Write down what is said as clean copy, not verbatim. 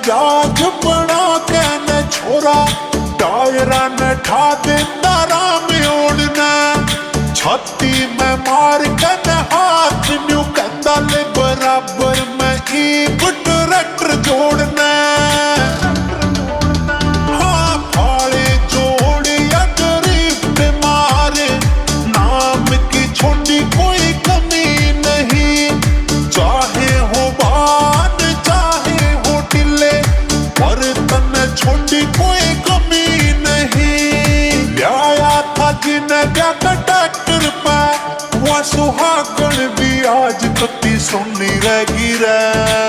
मजाक बना के न छोरा टायरा न ठा देता राम ओढ़ना छाती में मार के न हाथ न्यू कहता ले बराबर में ईब ट्रैक्टर जोड़ना हाँ फाड़े जोड़ या गरीब बीमार नाम की छोटी कोई कमी नहीं चाहे हो बात चाहे हो टिल्ले पर तन छोटी कोई कमी नहीं लाया था जिन्हें क्या ट्रैक्टर पे वह सुहागन भी आज कत्ती सुननी रहेगी रे।